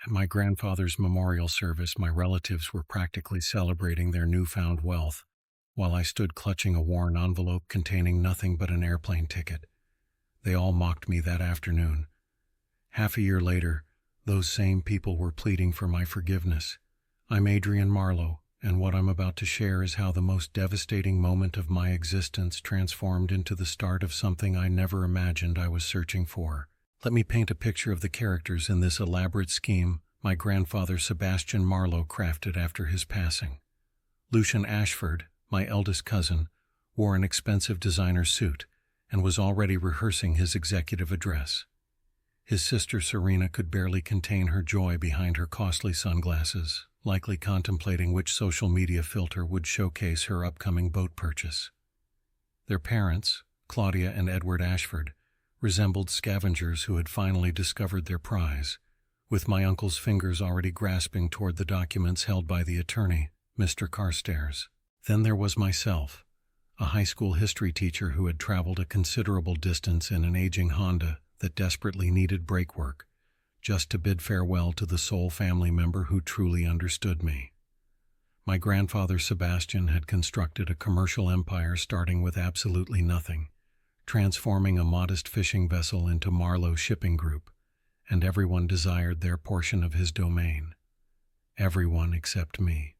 At my grandfather's memorial service, my relatives were practically celebrating their newfound wealth, while I stood clutching a worn envelope containing nothing but an airplane ticket. They all mocked me that afternoon. Half a year later, those same people were pleading for my forgiveness. I'm Adrian Marlowe, and what I'm about to share is how the most devastating moment of my existence transformed into the start of something I never imagined I was searching for. Let me paint a picture of the characters in this elaborate scheme my grandfather Sebastian Marlowe crafted after his passing. Lucian Ashford, my eldest cousin, wore an expensive designer suit and was already rehearsing his executive address. His sister Serena could barely contain her joy behind her costly sunglasses, likely contemplating which social media filter would showcase her upcoming boat purchase. Their parents, Claudia and Edward Ashford, resembled scavengers who had finally discovered their prize, with my uncle's fingers already grasping toward the documents held by the attorney, Mr. Carstairs. Then there was myself, a high school history teacher who had traveled a considerable distance in an aging Honda that desperately needed brake work, just to bid farewell to the sole family member who truly understood me. My grandfather Sebastian had constructed a commercial empire starting with absolutely nothing, transforming a modest fishing vessel into Marlowe Shipping Group, and everyone desired their portion of his domain. Everyone except me.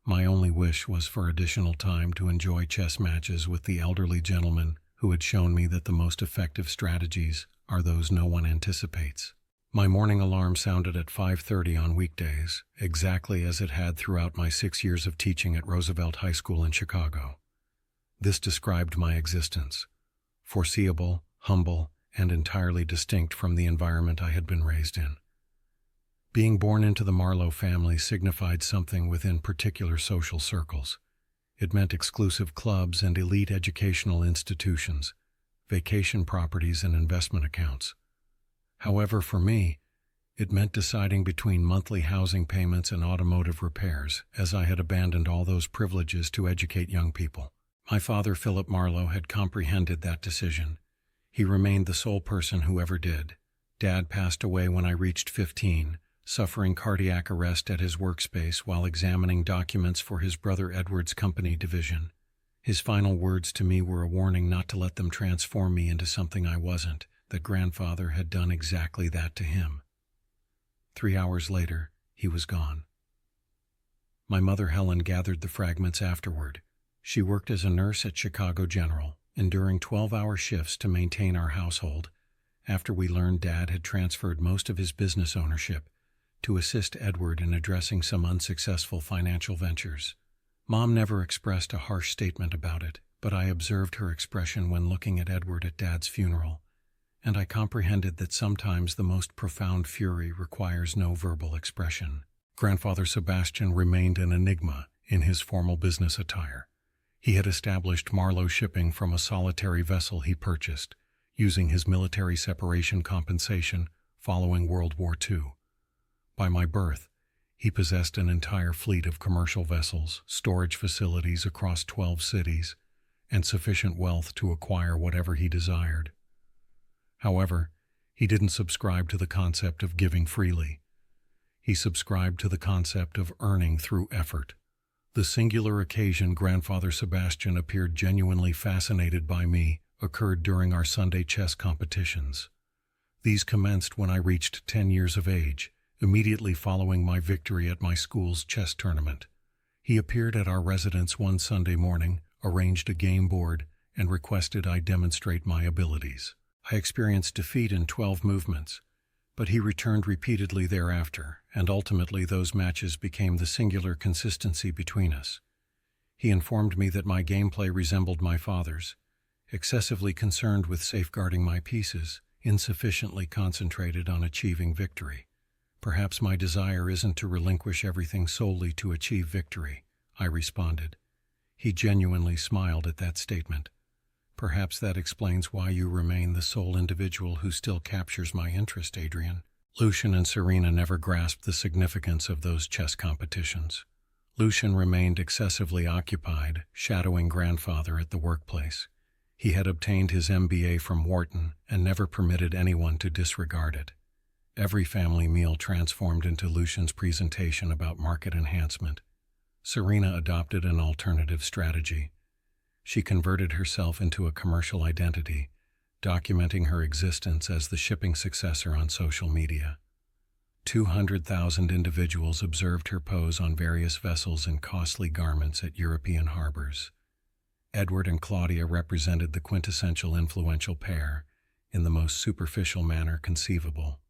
My only wish was for additional time to enjoy chess matches with the elderly gentleman who had shown me that the most effective strategies are those no one anticipates. My morning alarm sounded at 5:30 on weekdays, exactly as it had throughout my 6 years of teaching at Roosevelt High School in Chicago. This described my existence, foreseeable, humble, and entirely distinct from the environment I had been raised in. Being born into the Marlowe family signified something within particular social circles. It meant exclusive clubs and elite educational institutions, vacation properties and investment accounts. However, for me, it meant deciding between monthly housing payments and automotive repairs, as I had abandoned all those privileges to educate young people. My father, Philip Marlowe, had comprehended that decision. He remained the sole person who ever did. Dad passed away when I reached 15, suffering cardiac arrest at his workspace while examining documents for his brother Edward's company division. His final words to me were a warning not to let them transform me into something I wasn't, that grandfather had done exactly that to him. 3 hours later, he was gone. My mother Helen gathered the fragments afterward. She worked as a nurse at Chicago General, enduring 12-hour shifts to maintain our household, after we learned Dad had transferred most of his business ownership to assist Edward in addressing some unsuccessful financial ventures. Mom never expressed a harsh statement about it, but I observed her expression when looking at Edward at Dad's funeral, and I comprehended that sometimes the most profound fury requires no verbal expression. Grandfather Sebastian remained an enigma in his formal business attire. He had established Marlowe Shipping from a solitary vessel he purchased, using his military separation compensation following World War II. By my birth, he possessed an entire fleet of commercial vessels, storage facilities across 12 cities, and sufficient wealth to acquire whatever he desired. However, he didn't subscribe to the concept of giving freely. He subscribed to the concept of earning through effort. The singular occasion Grandfather Sebastian appeared genuinely fascinated by me occurred during our Sunday chess competitions. These commenced when I reached 10 years of age, immediately following my victory at my school's chess tournament. He appeared at our residence one Sunday morning, arranged a game board, and requested I demonstrate my abilities. I experienced defeat in 12 movements, but he returned repeatedly thereafter, and ultimately those matches became the singular consistency between us. He informed me that my gameplay resembled my father's, excessively concerned with safeguarding my pieces, insufficiently concentrated on achieving victory. Perhaps my desire isn't to relinquish everything solely to achieve victory, I responded. He genuinely smiled at that statement. Perhaps that explains why you remain the sole individual who still captures my interest, Adrian. Lucian and Serena never grasped the significance of those chess competitions. Lucian remained excessively occupied, shadowing grandfather at the workplace. He had obtained his MBA from Wharton and never permitted anyone to disregard it. Every family meal transformed into Lucian's presentation about market enhancement. Serena adopted an alternative strategy. She converted herself into a commercial identity, documenting her existence as the shipping successor on social media. 200,000 individuals observed her pose on various vessels in costly garments at European harbors. Edward and Claudia represented the quintessential influential pair in the most superficial manner conceivable.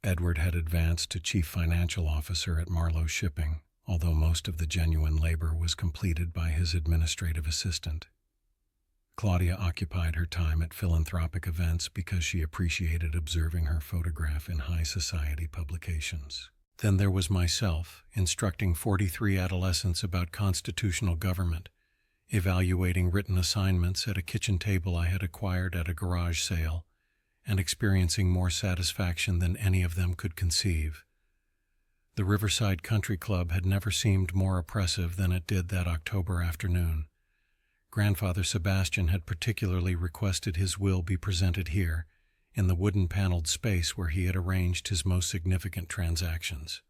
Edward had advanced to chief financial officer at Marlowe Shipping, although most of the genuine labor was completed by his administrative assistant. Claudia occupied her time at philanthropic events because she appreciated observing her photograph in high society publications. Then there was myself, instructing 43 adolescents about constitutional government, evaluating written assignments at a kitchen table I had acquired at a garage sale, and experiencing more satisfaction than any of them could conceive. The Riverside Country Club had never seemed more oppressive than it did that October afternoon. Grandfather Sebastian had particularly requested his will be presented here, in the wooden-paneled space where he had arranged his most significant transactions.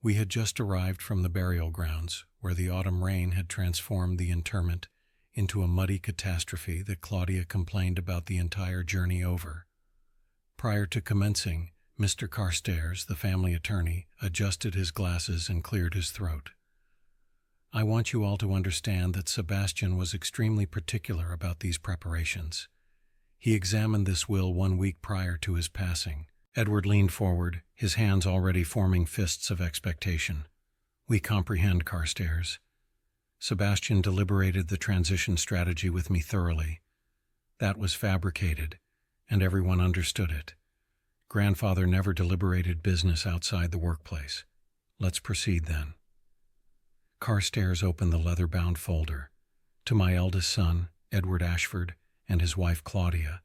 We had just arrived from the burial grounds, where the autumn rain had transformed the interment into a muddy catastrophe that Claudia complained about the entire journey over. Prior to commencing, Mr. Carstairs, the family attorney, adjusted his glasses and cleared his throat. I want you all to understand that Sebastian was extremely particular about these preparations. He examined this will 1 week prior to his passing. Edward leaned forward, his hands already forming fists of expectation. We comprehend, Carstairs. Sebastian deliberated the transition strategy with me thoroughly. That was fabricated, and everyone understood it. Grandfather never deliberated business outside the workplace. Let's proceed then. Carstairs opened the leather-bound folder. To my eldest son, Edward Ashford, and his wife Claudia,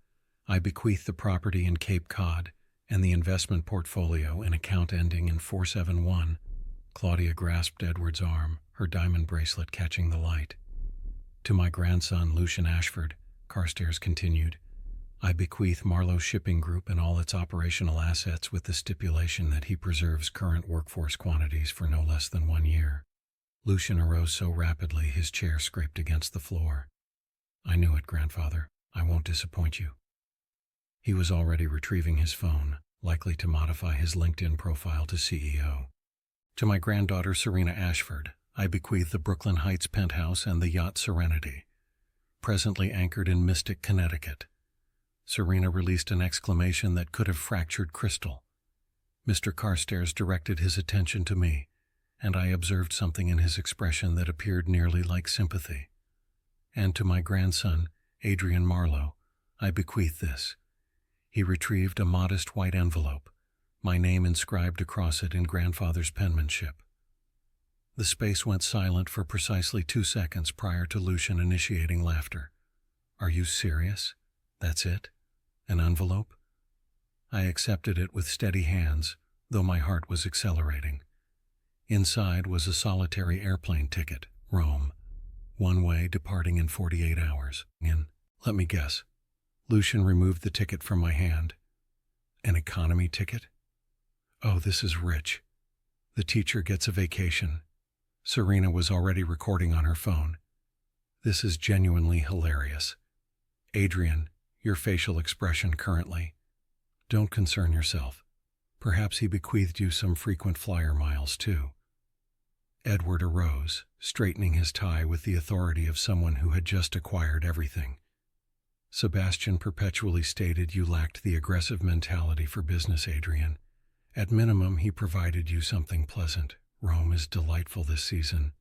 I bequeath the property in Cape Cod and the investment portfolio in account ending in 471. Claudia grasped Edward's arm, her diamond bracelet catching the light. To my grandson, Lucian Ashford, Carstairs continued, I bequeath Marlowe Shipping Group and all its operational assets with the stipulation that he preserves current workforce quantities for no less than 1 year. Lucian arose so rapidly his chair scraped against the floor. I knew it, Grandfather. I won't disappoint you. He was already retrieving his phone, likely to modify his LinkedIn profile to CEO. To my granddaughter Serena Ashford, I bequeath the Brooklyn Heights penthouse and the yacht Serenity, presently anchored in Mystic, Connecticut. Serena released an exclamation that could have fractured crystal. Mr. Carstairs directed his attention to me, and I observed something in his expression that appeared nearly like sympathy. And to my grandson, Adrian Marlowe, I bequeath this. He retrieved a modest white envelope, my name inscribed across it in grandfather's penmanship. The space went silent for precisely 2 seconds prior to Lucian initiating laughter. Are you serious? That's it? An envelope? I accepted it with steady hands, though my heart was accelerating. Inside was a solitary airplane ticket, Rome. One way, departing in 48 hours. Let me guess. Lucian removed the ticket from my hand. An economy ticket? Oh, this is rich. The teacher gets a vacation. Serena was already recording on her phone. This is genuinely hilarious. Adrian, your facial expression currently. Don't concern yourself. Perhaps he bequeathed you some frequent flyer miles, too. Edward arose, straightening his tie with the authority of someone who had just acquired everything. Sebastian perpetually stated you lacked the aggressive mentality for business, Adrian. At minimum, he provided you something pleasant. Rome is delightful this season.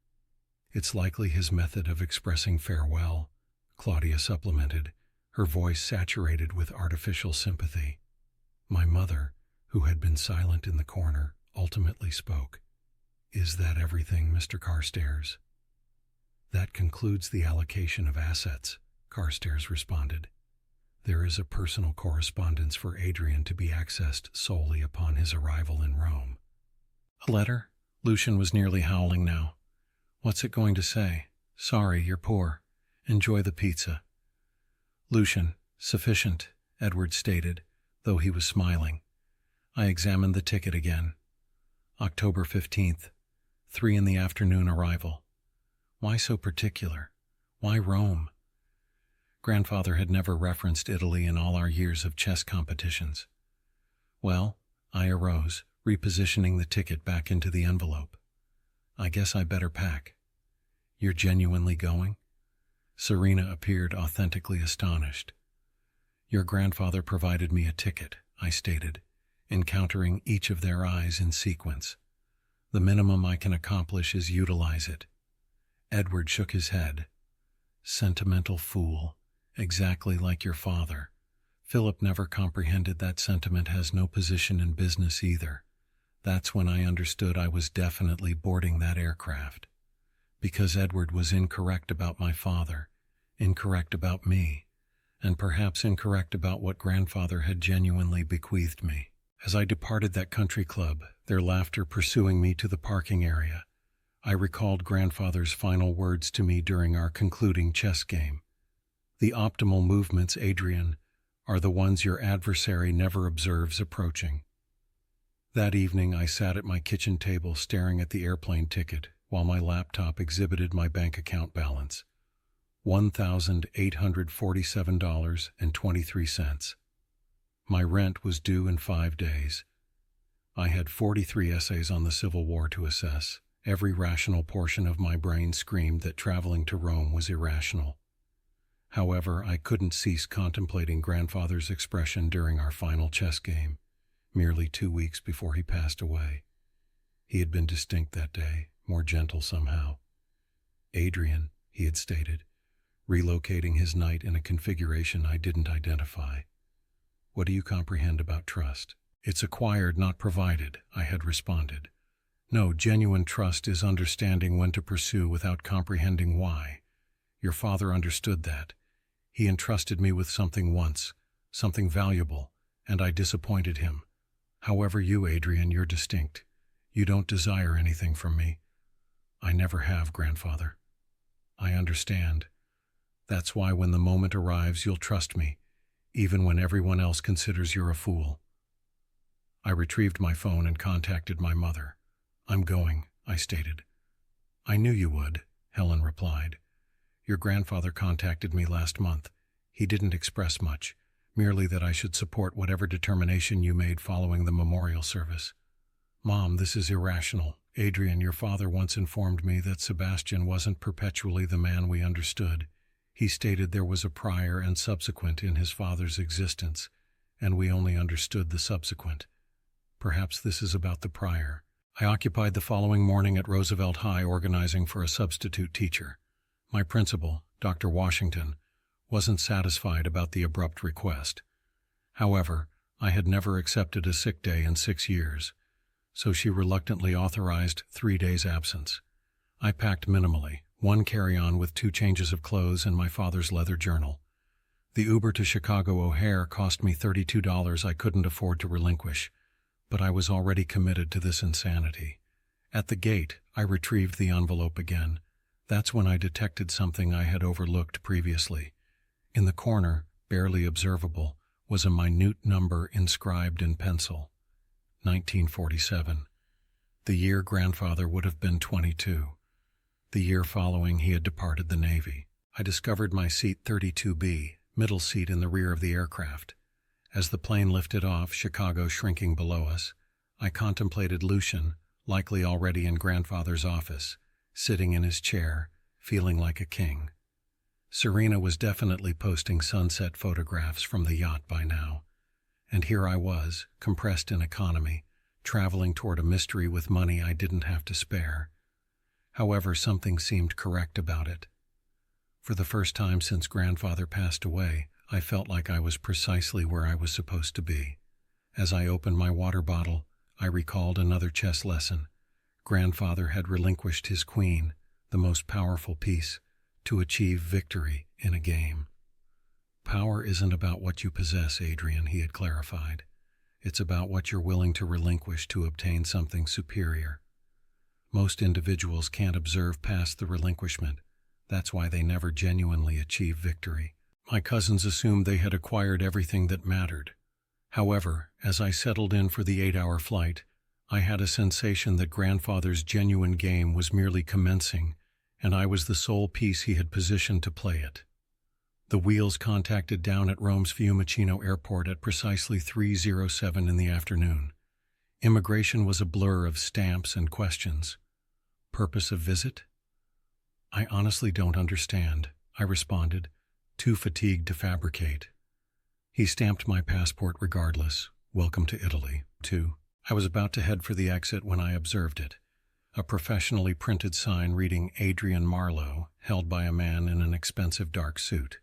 It's likely his method of expressing farewell, Claudia supplemented, her voice saturated with artificial sympathy. My mother, who had been silent in the corner, ultimately spoke. Is that everything, Mr. Carstairs? That concludes the allocation of assets, Carstairs responded. There is a personal correspondence for Adrian to be accessed solely upon his arrival in Rome. A letter? Lucian was nearly howling now. What's it going to say? Sorry, you're poor. Enjoy the pizza. Lucian, sufficient, Edward stated, though he was smiling. I examined the ticket again. October 15th, 3 in the afternoon arrival. Why so particular? Why Rome? Grandfather had never referenced Italy in all our years of chess competitions. Well, I arose, repositioning the ticket back into the envelope. I guess I better pack. You're genuinely going? Serena appeared authentically astonished. Your grandfather provided me a ticket, I stated, encountering each of their eyes in sequence. The minimum I can accomplish is utilize it. Edward shook his head. Sentimental fool, exactly like your father. Philip never comprehended that sentiment has no position in business either. That's when I understood I was definitely boarding that aircraft. Because Edward was incorrect about my father, incorrect about me, and perhaps incorrect about what grandfather had genuinely bequeathed me. As I departed that country club, their laughter pursuing me to the parking area, I recalled grandfather's final words to me during our concluding chess game. The optimal movements, Adrian, are the ones your adversary never observes approaching. That evening I sat at my kitchen table staring at the airplane ticket while my laptop exhibited my bank account balance. $1,847.23. My rent was due in 5 days. I had 43 essays on the Civil War to assess. Every rational portion of my brain screamed that traveling to Rome was irrational. However, I couldn't cease contemplating grandfather's expression during our final chess game, merely 2 weeks before he passed away. He had been distinct that day, more gentle somehow. Adrian, he had stated, relocating his knight in a configuration I didn't identify. What do you comprehend about trust? It's acquired, not provided, I had responded. No, genuine trust is understanding when to pursue without comprehending why. Your father understood that. He entrusted me with something once, something valuable, and I disappointed him. However, you, Adrian, you're distinct. You don't desire anything from me. I never have, grandfather. I understand. That's why when the moment arrives, you'll trust me, even when everyone else considers you're a fool. I retrieved my phone and contacted my mother. I'm going, I stated. I knew you would, Helen replied. Your grandfather contacted me last month. He didn't express much, merely that I should support whatever determination you made following the memorial service. Mom, this is irrational. Adrian, your father once informed me that Sebastian wasn't perpetually the man we understood. He stated there was a prior and subsequent in his father's existence, and we only understood the subsequent. Perhaps this is about the prior. I occupied the following morning at Roosevelt High organizing for a substitute teacher. My principal, Dr. Washington, wasn't satisfied about the abrupt request. However, I had never accepted a sick day in 6 years, so she reluctantly authorized 3 days' absence. I packed minimally, 1 carry-on with 2 changes of clothes and my father's leather journal. The Uber to Chicago O'Hare cost me $32 I couldn't afford to relinquish, but I was already committed to this insanity. At the gate, I retrieved the envelope again. That's when I detected something I had overlooked previously. In the corner, barely observable, was a minute number inscribed in pencil. 1947. The year grandfather would have been 22. The year following, he had departed the Navy. I discovered my seat 32B, middle seat in the rear of the aircraft. As the plane lifted off, Chicago shrinking below us, I contemplated Lucian, likely already in grandfather's office, sitting in his chair, feeling like a king. Serena was definitely posting sunset photographs from the yacht by now. And here I was, compressed in economy, traveling toward a mystery with money I didn't have to spare. However, something seemed correct about it. For the first time since grandfather passed away, I felt like I was precisely where I was supposed to be. As I opened my water bottle, I recalled another chess lesson. Grandfather had relinquished his queen, the most powerful piece, to achieve victory in a game. Power isn't about what you possess, Adrian, he had clarified. It's about what you're willing to relinquish to obtain something superior. Most individuals can't observe past the relinquishment. That's why they never genuinely achieve victory. My cousins assumed they had acquired everything that mattered. However, as I settled in for the 8-hour flight, I had a sensation that grandfather's genuine game was merely commencing, and I was the sole piece he had positioned to play it. The wheels contacted down at Rome's Fiumicino airport at precisely 3:07 in the afternoon. Immigration was a blur of stamps and questions. Purpose of visit? I honestly don't understand, I responded, too fatigued to fabricate. He stamped my passport regardless. Welcome to Italy, too. I was about to head for the exit when I observed it. A professionally printed sign reading Adrian Marlowe, held by a man in an expensive dark suit.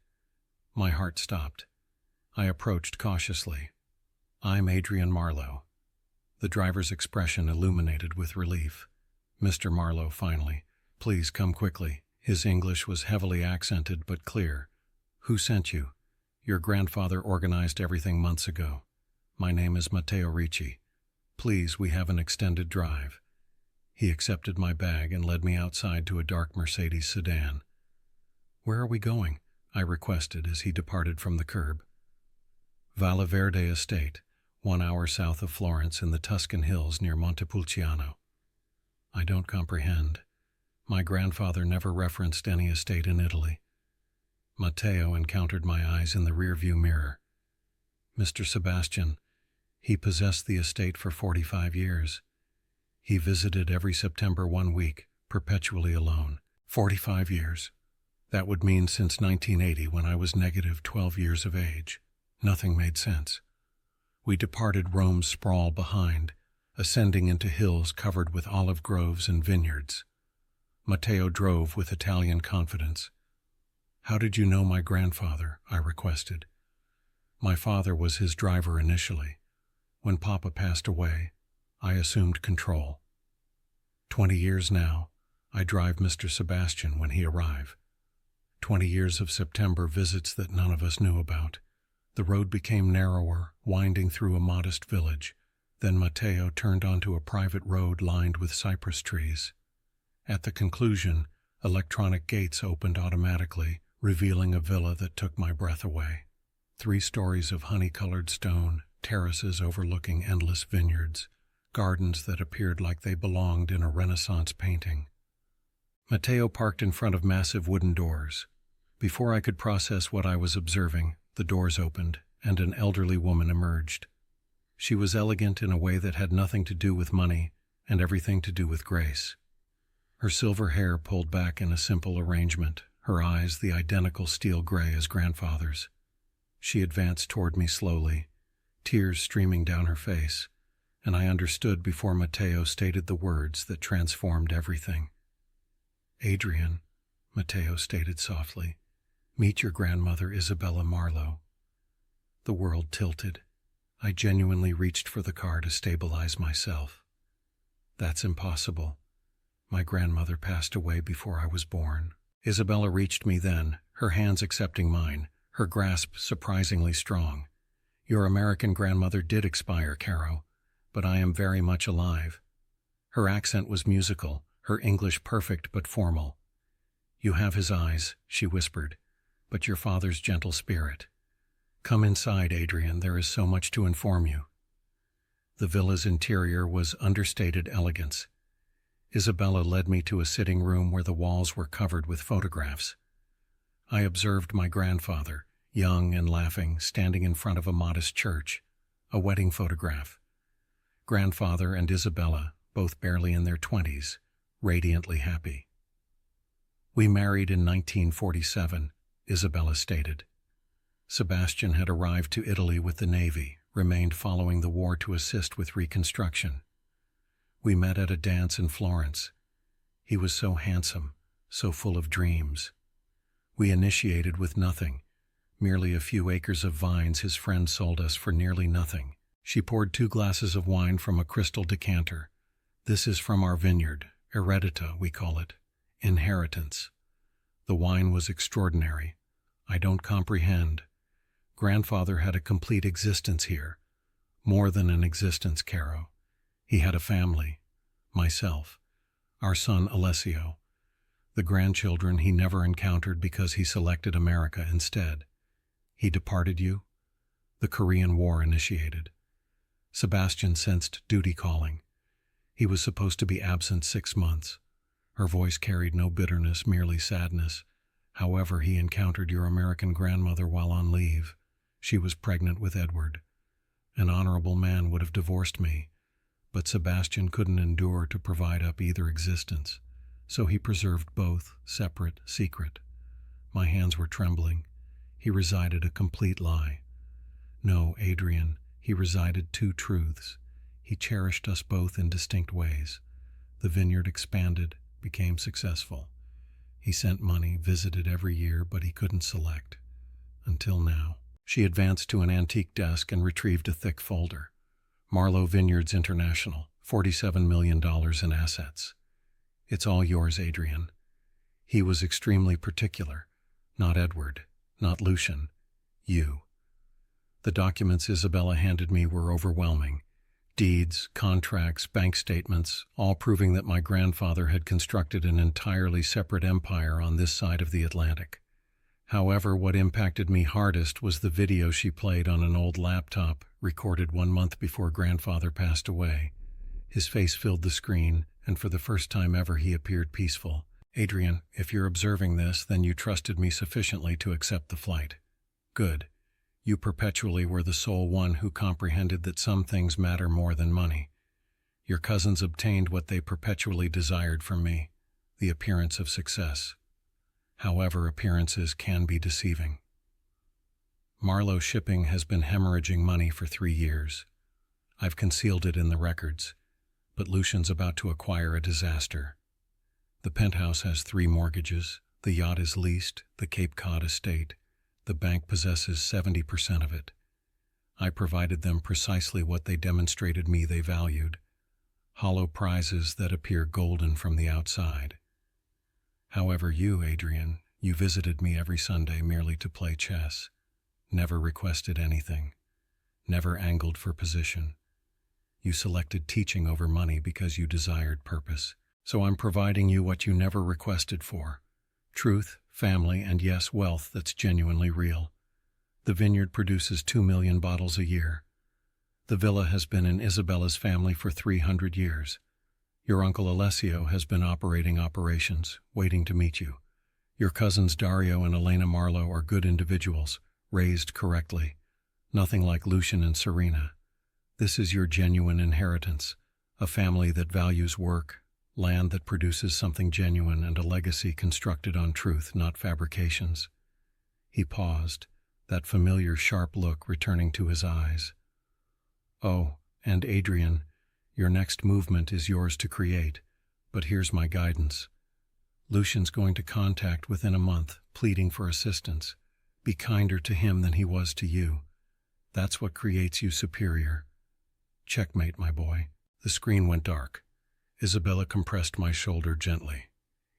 My heart stopped. I approached cautiously. I'm Adrian Marlowe. The driver's expression illuminated with relief. Mr. Marlowe, finally. Please come quickly. His English was heavily accented but clear. Who sent you? Your grandfather organized everything months ago. My name is Matteo Ricci. Please, we have an extended drive. He accepted my bag and led me outside to a dark Mercedes sedan. Where are we going? I requested as he departed from the curb. Valle Verde Estate, 1 hour south of Florence in the Tuscan hills near Montepulciano. I don't comprehend. My grandfather never referenced any estate in Italy. Matteo encountered my eyes in the rearview mirror. Mr. Sebastian, he possessed the estate for 45 years. He visited every September 1 week, perpetually alone. 45 years. That would mean since 1980 when I was negative 12 years of age. Nothing made sense. We departed Rome's sprawl behind, ascending into hills covered with olive groves and vineyards. Matteo drove with Italian confidence. How did you know my grandfather? I requested. My father was his driver initially. When Papa passed away, I assumed control. 20 years now, I drive Mr. Sebastian when he arrive. 20 years of September visits that none of us knew about. The road became narrower, winding through a modest village. Then Matteo turned onto a private road lined with cypress trees. At the conclusion, electronic gates opened automatically, revealing a villa that took my breath away. 3 stories of honey-colored stone, terraces overlooking endless vineyards, gardens that appeared like they belonged in a Renaissance painting. Matteo parked in front of massive wooden doors. Before I could process what I was observing, the doors opened, and an elderly woman emerged. She was elegant in a way that had nothing to do with money and everything to do with grace. Her silver hair pulled back in a simple arrangement, her eyes the identical steel gray as grandfather's. She advanced toward me slowly, tears streaming down her face, and I understood before Matteo stated the words that transformed everything. Adrian, Matteo stated softly, meet your grandmother Isabella Marlowe. The world tilted. I genuinely reached for the car to stabilize myself. That's impossible. My grandmother passed away before I was born. Isabella reached me then, her hands accepting mine, her grasp surprisingly strong. Your American grandmother did expire, Caro, but I am very much alive. Her accent was musical, her English perfect but formal. You have his eyes, she whispered, but your father's gentle spirit. Come inside, Adrian, there is so much to inform you. The villa's interior was understated elegance. Isabella led me to a sitting room where the walls were covered with photographs. I observed my grandfather, young and laughing, standing in front of a modest church, a wedding photograph. Grandfather and Isabella, both barely in their 20s, radiantly happy. We married in 1947, Isabella stated. Sebastian had arrived to Italy with the Navy, remained following the war to assist with reconstruction. We met at a dance in Florence. He was so handsome, so full of dreams. We initiated with nothing, merely a few acres of vines his friend sold us for nearly nothing. She poured 2 glasses of wine from a crystal decanter. This is from our vineyard, heredita, we call it, inheritance. The wine was extraordinary. I don't comprehend. Grandfather had a complete existence here. More than an existence, Caro. He had a family. Myself. Our son, Alessio. The grandchildren he never encountered because he selected America instead. He departed you? The Korean War initiated. Sebastian sensed duty calling. He was supposed to be absent 6 months. Her voice carried no bitterness, merely sadness. However, he encountered your American grandmother while on leave. She was pregnant with Edward. An honorable man would have divorced me, but Sebastian couldn't endure to provide up either existence, so he preserved both, separate, secret. My hands were trembling. He recited a complete lie. No, Adrian, he recited 2 truths. He cherished us both in distinct ways. The vineyard expanded, became successful. He sent money, visited every year, but he couldn't select. Until now. She advanced to an antique desk and retrieved a thick folder. Marlowe Vineyards International, $47 million in assets. It's all yours, Adrian. He was extremely particular. Not Edward, not Lucian. You. The documents Isabella handed me were overwhelming. Deeds, contracts, bank statements, all proving that my grandfather had constructed an entirely separate empire on this side of the Atlantic. However, what impacted me hardest was the video she played on an old laptop, recorded 1 month before grandfather passed away. His face filled the screen, and for the first time ever he appeared peaceful. Adrian, if you're observing this, then you trusted me sufficiently to accept the flight. Good. You perpetually were the sole one who comprehended that some things matter more than money. Your cousins obtained what they perpetually desired from me, the appearance of success. However, appearances can be deceiving. Marlowe Shipping has been hemorrhaging money for 3 years. I've concealed it in the records, but Lucian's about to acquire a disaster. The penthouse has 3 mortgages, the yacht is leased, the Cape Cod estate. The bank possesses 70% of it. I provided them precisely what they demonstrated me they valued, hollow prizes that appear golden from the outside. However, you, Adrian, you visited me every Sunday merely to play chess, never requested anything, never angled for position. You selected teaching over money because you desired purpose. So I'm providing you what you never requested for. Truth, family, and yes, wealth that's genuinely real. The vineyard produces 2 million bottles a year. The villa has been in Isabella's family for 300 years. Your uncle Alessio has been operating operations, waiting to meet you. Your cousins Dario and Elena Marlowe are good individuals, raised correctly. Nothing like Lucian and Serena. This is your genuine inheritance, a family that values work, land that produces something genuine, and a legacy constructed on truth, not fabrications. He paused, that familiar sharp look returning to his eyes. Oh, and Adrian, your next movement is yours to create, but here's my guidance. Lucian's going to contact within a month, pleading for assistance. Be kinder to him than he was to you. That's what creates you superior. Checkmate, my boy. The screen went dark. Isabella compressed my shoulder gently.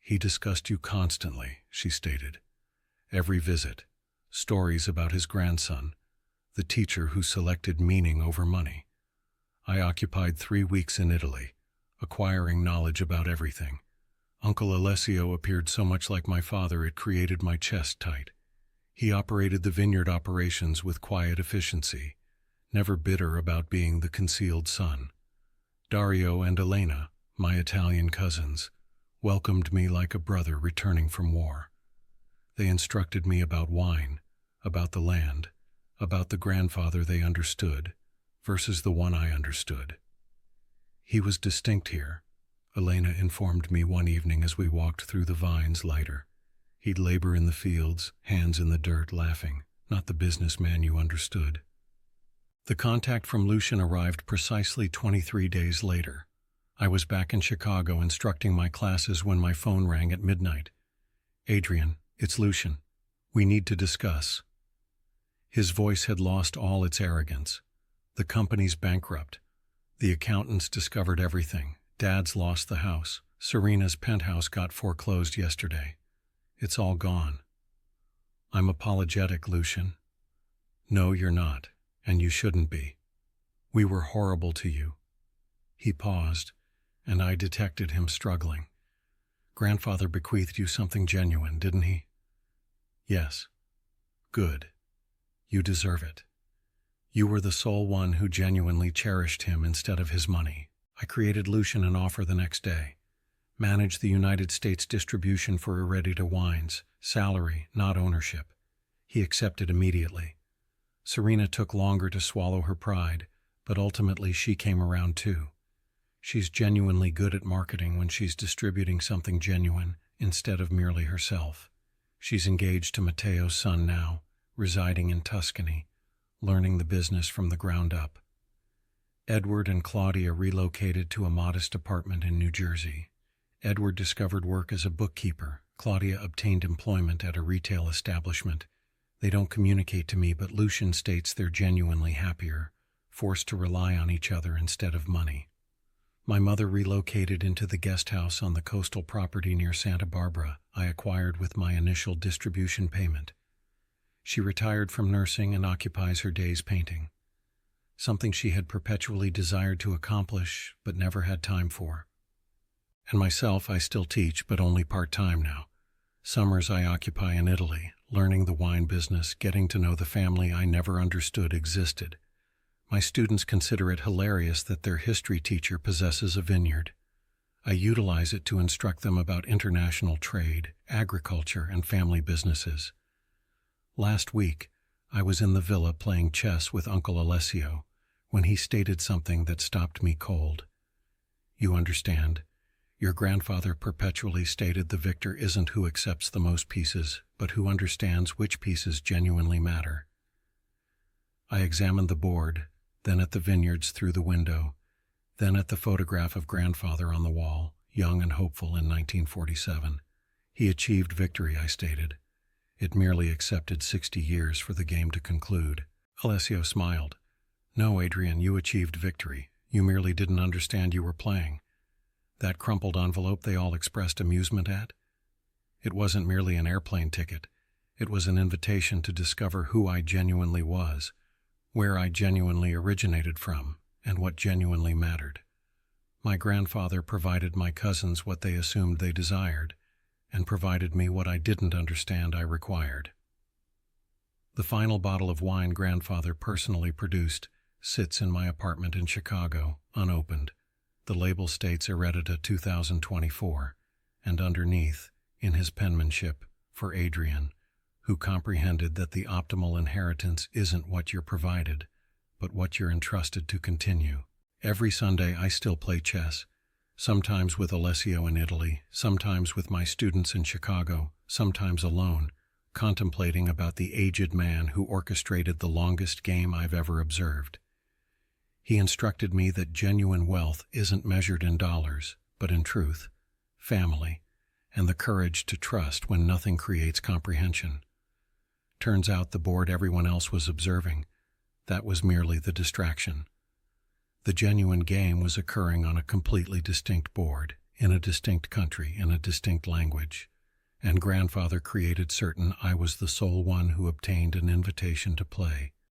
He discussed you constantly, she stated. Every visit. Stories about his grandson, the teacher who selected meaning over money. I occupied 3 weeks in Italy, acquiring knowledge about everything. Uncle Alessio appeared so much like my father it created my chest tight. He operated the vineyard operations with quiet efficiency, never bitter about being the concealed son. Dario and Elena, my Italian cousins, welcomed me like a brother returning from war. They instructed me about wine, about the land, about the grandfather they understood, versus the one I understood. He was distinct here, Elena informed me one evening as we walked through the vines lighter. He'd labor in the fields, hands in the dirt, laughing, not the businessman you understood. The contact from Lucian arrived precisely 23 days later. I was back in Chicago instructing my classes when my phone rang at midnight. Adrian, it's Lucian. We need to discuss. His voice had lost all its arrogance. The company's bankrupt. The accountants discovered everything. Dad's lost the house. Serena's penthouse got foreclosed yesterday. It's all gone. I'm apologetic, Lucian. No, you're not, and you shouldn't be. We were horrible to you. He paused, and I detected him struggling. Grandfather bequeathed you something genuine, didn't he? Yes. Good. You deserve it. You were the sole one who genuinely cherished him instead of his money. I created Lucian an offer the next day. Manage the United States distribution for Heredita wines. Salary, not ownership. He accepted immediately. Serena took longer to swallow her pride, but ultimately she came around too. She's genuinely good at marketing when she's distributing something genuine instead of merely herself. She's engaged to Matteo's son now, residing in Tuscany, learning the business from the ground up. Edward and Claudia relocated to a modest apartment in New Jersey. Edward discovered work as a bookkeeper. Claudia obtained employment at a retail establishment. They don't communicate to me, but Lucian states they're genuinely happier, forced to rely on each other instead of money. My mother relocated into the guest house on the coastal property near Santa Barbara I acquired with my initial distribution payment. She retired from nursing and occupies her days painting, something she had perpetually desired to accomplish but never had time for. And myself, I still teach, but only part-time now. Summers I occupy in Italy, learning the wine business, getting to know the family I never understood existed. My students consider it hilarious that their history teacher possesses a vineyard. I utilize it to instruct them about international trade, agriculture, and family businesses. Last week, I was in the villa playing chess with Uncle Alessio when he stated something that stopped me cold. You understand, your grandfather perpetually stated the victor isn't who accepts the most pieces, but who understands which pieces genuinely matter. I examined the board, then at the vineyards through the window, then at the photograph of grandfather on the wall, young and hopeful in 1947. He achieved victory, I stated. It merely accepted 60 years for the game to conclude. Alessio smiled. No, Adrian, you achieved victory. You merely didn't understand you were playing. That crumpled envelope they all expressed amusement at? It wasn't merely an airplane ticket. It was an invitation to discover who I genuinely was, where I genuinely originated from, and what genuinely mattered. My grandfather provided my cousins what they assumed they desired, and provided me what I didn't understand I required. The final bottle of wine grandfather personally produced sits in my apartment in Chicago, unopened. The label states Heredita 2024, and underneath, in his penmanship, for Adrian, who comprehended that the optimal inheritance isn't what you're provided, but what you're entrusted to continue. Every Sunday I still play chess, sometimes with Alessio in Italy, sometimes with my students in Chicago, sometimes alone, contemplating about the aged man who orchestrated the longest game I've ever observed. He instructed me that genuine wealth isn't measured in dollars, but in truth, family, and the courage to trust when nothing creates comprehension. Turns out the board everyone else was observing, that was merely the distraction. The genuine game was occurring on a completely distinct board, in a distinct country, in a distinct language, and grandfather created certain I was the sole one who obtained an invitation to play.